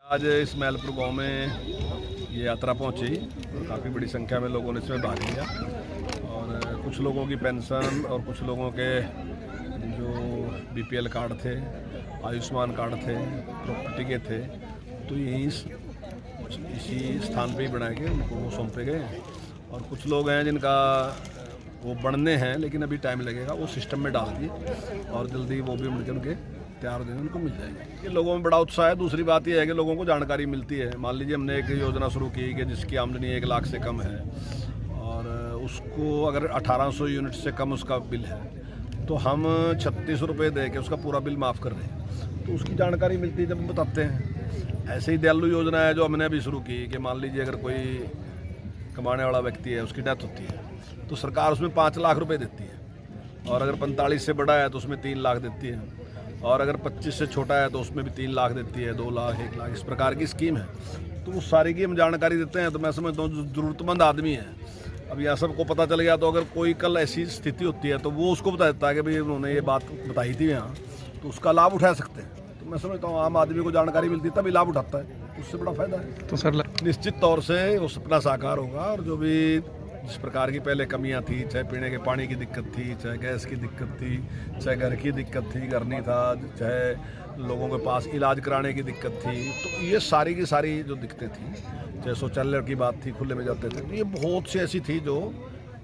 आज इस मैलपुर गांव में ये यात्रा पहुंची और काफ़ी बड़ी संख्या में लोगों ने इसमें भाग लिया और कुछ लोगों की पेंशन और कुछ लोगों के जो बीपीएल कार्ड थे, आयुष्मान कार्ड थे, प्रॉपर्टी के थे, तो यहीं इसी स्थान पे ही बना के उनको वो सौंपे गए। और कुछ लोग हैं जिनका वो बनने हैं लेकिन अभी टाइम लगेगा, वो सिस्टम में डाल दिए और जल्दी वो भी मिलकर उनके तैयार दिन उनको मिल जाएगी। ये लोगों में बड़ा उत्साह है। दूसरी बात यह है कि लोगों को जानकारी मिलती है। मान लीजिए हमने एक योजना शुरू की कि जिसकी आमदनी 1 लाख से कम है और उसको अगर 1800 यूनिट से कम उसका बिल है तो हम 36 रुपये दे के उसका पूरा बिल माफ़ कर रहे हैं। तो उसकी जानकारी मिलती है जब हम बताते हैं। ऐसे ही दयालु योजना है जो हमने अभी शुरू की कि मान लीजिए अगर कोई कमाने वाला व्यक्ति है, उसकी डेथ होती है तो सरकार उसमें 5 लाख रुपए देती है और अगर 45 से बड़ा है तो उसमें 3 लाख देती है और अगर 25 से छोटा है तो उसमें भी 3 लाख देती है, 2 लाख, 1 लाख, इस प्रकार की स्कीम है। तो वो सारी की हम जानकारी देते हैं। तो मैं समझता हूँ जो ज़रूरतमंद आदमी है, अब यहाँ सबको पता चल गया तो अगर कोई कल ऐसी स्थिति होती है तो वो उसको बता देता है कि भाई उन्होंने ये बात बताई थी यहाँ, तो उसका लाभ उठा सकते हैं। तो मैं समझता हूँ आम आदमी को जानकारी मिलती है तभी लाभ उठाता है, उससे बड़ा फायदा है। तो सर निश्चित तौर से वो सपना साकार होगा और जो भी जिस प्रकार की पहले कमियां थी, चाहे पीने के पानी की दिक्कत थी, चाहे गैस की दिक्कत थी, चाहे घर की दिक्कत थी, घर नहीं था, चाहे लोगों के पास इलाज कराने की दिक्कत थी, तो ये सारी की सारी जो दिक्कतें थी, चाहे शौचालय की बात थी, खुले में जाते थे, तो ये बहुत सी ऐसी थी जो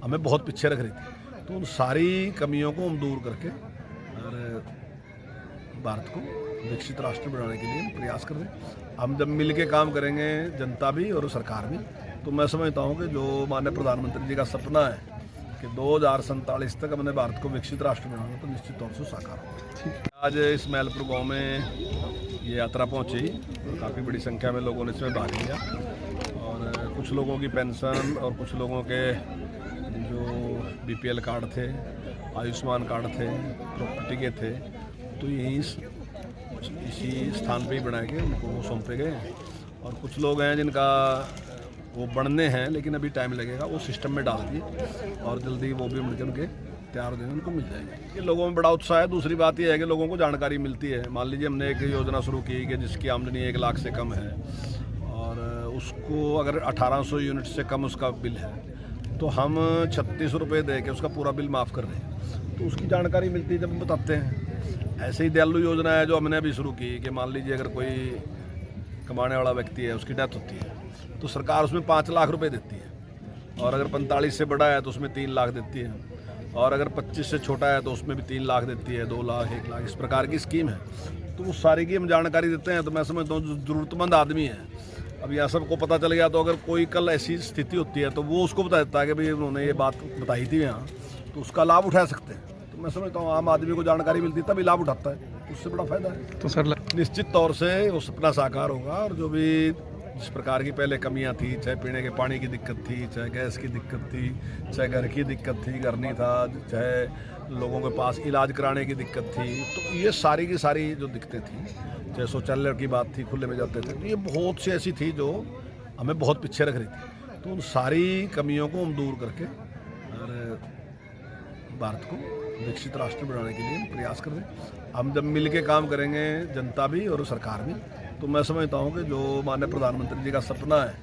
हमें बहुत पीछे रख रही थी। तो उन सारी कमियों को हम दूर करके और भारत को विकसित राष्ट्र बनाने के लिए प्रयास कर रहे हैं। हम जब मिल के काम करेंगे, जनता भी और सरकार भी, तो मैं समझता हूँ कि जो माननीय प्रधानमंत्री जी का सपना है कि 2047 तक हमने भारत को विकसित राष्ट्र बनाना, तो निश्चित तौर से साकार होगा। आज इस मैलपुर गांव में ये यात्रा पहुंची और काफ़ी बड़ी संख्या में लोगों ने इसमें भाग लिया और कुछ लोगों की पेंशन और कुछ लोगों के जो बीपीएल कार्ड थे, आयुष्मान कार्ड थे, प्रॉपर्टी के थे, तो यहीं इसी स्थान पे ही बना के उनको वो सौंपे गए। और कुछ लोग हैं जिनका वो बनने हैं लेकिन अभी टाइम लगेगा, वो सिस्टम में डाल दिए और जल्दी वो भी मिलकर उनके तैयार दिन उनको मिल जाएगी। ये लोगों में बड़ा उत्साह है। दूसरी बात यह है कि लोगों को जानकारी मिलती है। मान लीजिए हमने एक योजना शुरू की कि जिसकी आमदनी 1 लाख से कम है और उसको अगर 1800 यूनिट से कम उसका बिल है तो हम 36 रुपये दे के उसका पूरा बिल माफ़ कर रहे हैं। तो उसकी जानकारी मिलती है जब हम बताते हैं। ऐसे ही दयालु योजना है जो हमने अभी शुरू की कि मान लीजिए अगर कोई कमाने वाला व्यक्ति है, उसकी डेथ होती है तो सरकार उसमें 5 लाख रुपए देती है और अगर 45 से बड़ा है तो उसमें 3 लाख देती है और अगर 25 से छोटा है तो उसमें भी 3 लाख देती है, 2 लाख, 1 लाख, इस प्रकार की स्कीम है। तो वो सारी की हम जानकारी देते हैं। तो मैं समझता हूँ जो ज़रूरतमंद आदमी है, अब यहाँ सबको पता चल गया तो अगर कोई कल ऐसी स्थिति होती है तो वो उसको बता देता है कि भाई उन्होंने ये बात बताई थी यहाँ, तो उसका लाभ उठा सकते हैं। तो मैं समझता हूँ आम आदमी को जानकारी मिलती है तभी लाभ उठाता है, उससे बड़ा फायदा है। तो सर निश्चित तौर से वो सपना साकार होगा और जो भी जिस प्रकार की पहले कमियां थी, चाहे पीने के पानी की दिक्कत थी, चाहे गैस की दिक्कत थी, चाहे घर की दिक्कत थी, घर नहीं था, चाहे लोगों के पास इलाज कराने की दिक्कत थी, तो ये सारी की सारी जो दिक्कतें थी, चाहे शौचालय की बात थी, खुले में जाते थे, तो ये बहुत सी ऐसी थी जो हमें बहुत पीछे रख रही थी। तो उन सारी कमियों को हम दूर करके और भारत को विकसित राष्ट्र बनाने के लिए प्रयास कर रहे हैं। हम जब मिल के काम करेंगे, जनता भी और सरकार भी, तो मैं समझता हूँ कि जो माननीय प्रधानमंत्री जी का सपना है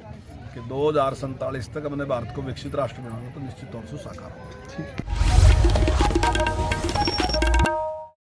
कि 2047 तक हमने भारत को विकसित राष्ट्र बनाना, तो निश्चित तौर से साकार होगा।